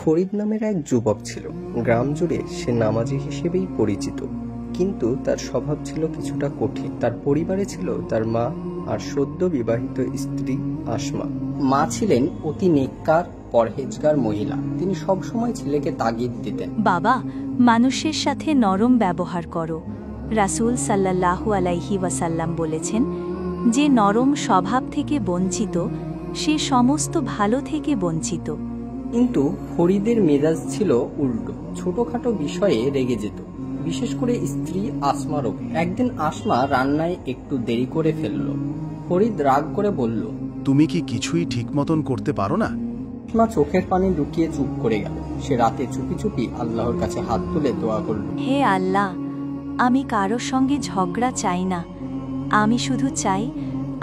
ফরিদ নামের এক যুবক ছিল। গ্রাম জুড়ে সে নামাজি হিসেবেই পরিচিত, কিন্তু তার স্বভাব ছিল কিছুটা কঠিন। তার পরিবারে ছিল তার মা আর সদ্য বিবাহিত স্ত্রী আসমা। মা ছিলেন অতি নেককার পরহেজগার মহিলা। তিনি সবসময় ছেলেকে তাগিদ দিতেন, বাবা, মানুষের সাথে নরম ব্যবহার করো। রাসূল সাল্লাল্লাহু আলাইহি ওয়াসাল্লাম বলেছেন, যে নরম স্বভাব থেকে বঞ্চিত সে সমস্ত ভালো থেকে বঞ্চিত। কিন্তু ফরিদের মেজাজ ছিল উল্টো। ছোটখাটো বিষয়ে রেগে যেত, বিশেষ করে স্ত্রী আসমার ওপর। একদিন আসমা রান্নায় একটু দেরি করে ফেলল। ফরিদ রাগ করে বলল, তুমি কি কিছুই ঠিক মতন করতে পারো না? আসমা চোখের পানি লুকিয়ে চুপ করে গেল। সে রাতে চুপি চুপি আল্লাহর কাছে হাত তুলে দোয়া করল, হে আল্লাহ, আমি কারোর সঙ্গে ঝগড়া চাই না। আমি শুধু চাই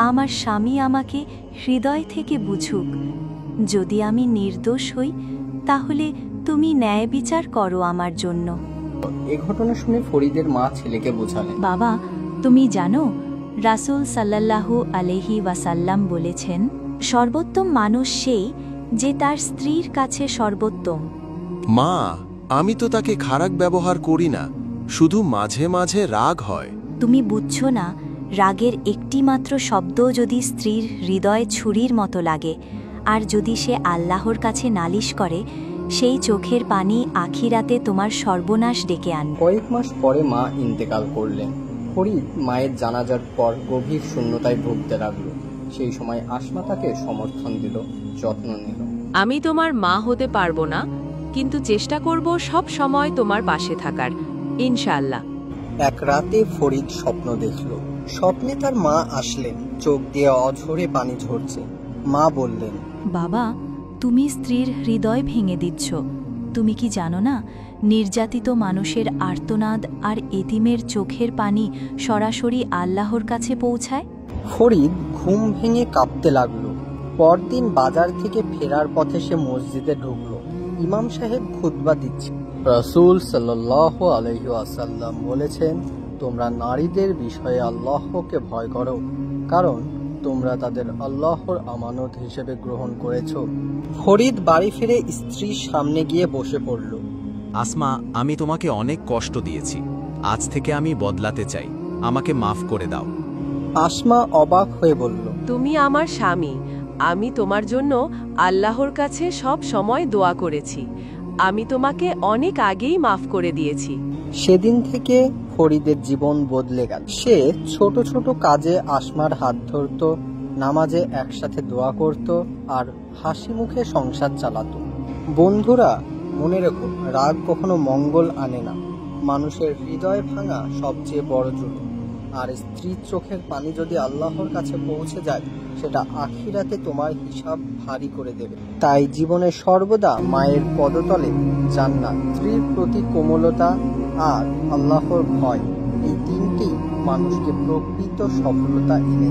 আমার স্বামী আমাকে হৃদয় থেকে বুঝুক। যদি আমি নির্দোষ হই তাহলে তুমি ন্যায় বিচার করো আমার জন্য। এ ঘটনা শুনে ফরিদের মা ছেলেকে বোঝালেন, বাবা, তুমি জানো রাসূল সাল্লাল্লাহু আলাইহি ওয়াসাল্লাম বলেছেন, সর্বোত্তম মানুষ সেই যে তার স্ত্রীর কাছে সর্বোত্তম। মা, আমি তো তাকে খারাপ ব্যবহার করি না, শুধু মাঝে মাঝে রাগ হয়। তুমি বুঝছো না, রাগের একটি মাত্র শব্দ যদি স্ত্রীর হৃদয়ে ছুরির মতো লাগে, আর যদি সে আল্লাহর কাছে নালিশ করে, সেই চোখের পানি আখিরাতে তোমার সর্বনাশ ডেকে আনবে। কয়েক মাস পরে মা ইন্তেকাল করলেন। ফরিদ মায়ের জানাজার পর গভীর শূন্যতায় ভুগতে লাগলো। সেই সময় আসমা তাকে সমর্থন দিল, যত্ন নিল। আমি তোমার মা হতে পারবো না, কিন্তু চেষ্টা করব সব সময় তোমার পাশে থাকার, ইনশাআল্লাহ। এক রাতে ফরিদ স্বপ্ন দেখল। স্বপ্নে তার মা আসলেন, চোখ দিয়ে অঝরে পানি ঝরছে। মা বললেন, বাবা, তুমি স্ত্রীর হৃদয় ভেঙে দিচ্ছ। তুমি কি জানো না, নির্যাতিত মানুষের আর্তনাদ আর এতিমের চোখের পানি সরাসরি আল্লাহর কাছে পৌঁছায়? ফরিদ ঘুম ভেঙে কাঁপতে লাগলো। পরদিন বাজার থেকে ফেরার পথে সে মসজিদে ঢুকলো। ইমাম সাহেব খুতবা দিচ্ছে। রাসূল সাল্লাল্লাহু আলাইহি ওয়াসাল্লাম বলেছেন, তোমরা নারীদের বিষয়ে আল্লাহকে ভয় করো, কারণ তোমরা তাদের আল্লাহর আমানত হিসেবে গ্রহণ করেছো। ফরিদ বাড়ি ফিরে স্ত্রীর সামনে গিয়ে বসে পড়ল। আসমা, আমি তোমাকে অনেক কষ্ট দিয়েছি। আজ থেকে আমি বদলাতে চাই, আমাকে মাফ করে দাও। আসমা অবাক হয়ে বলল, তুমি আমার স্বামী, আমি তোমার জন্য আল্লাহর কাছে সব সময় দোয়া করেছি। আমি তোমাকে অনেক আগেই মাফ করে দিয়েছি। সেদিন থেকে ফরিদের জীবন বদলে গেল। সে ছোট ছোট কাজে আসমার হাত ধরত, নামাজে একসাথে দোয়া করত, আর হাসি মুখে সংসার চালাতো। বন্ধুরা, মনে রেখো, রাগ কখনো মঙ্গল আনে না। মানুষের হৃদয় ভাঙা সবচেয়ে বড় জুলুম। আর স্ত্রীর চোখের পানি যদি আল্লাহর কাছে পৌঁছে যায়, সেটা আখিরাতে তোমার হিসাব ভারী করে দেবে। তাই জীবনে সর্বদা মায়ের পদতলে জান্নাত, স্ত্রীর প্রতি কোমলতা আর আল্লাহর ভয়, এই তিনটি মানুষকে প্রকৃত সফলতা এনে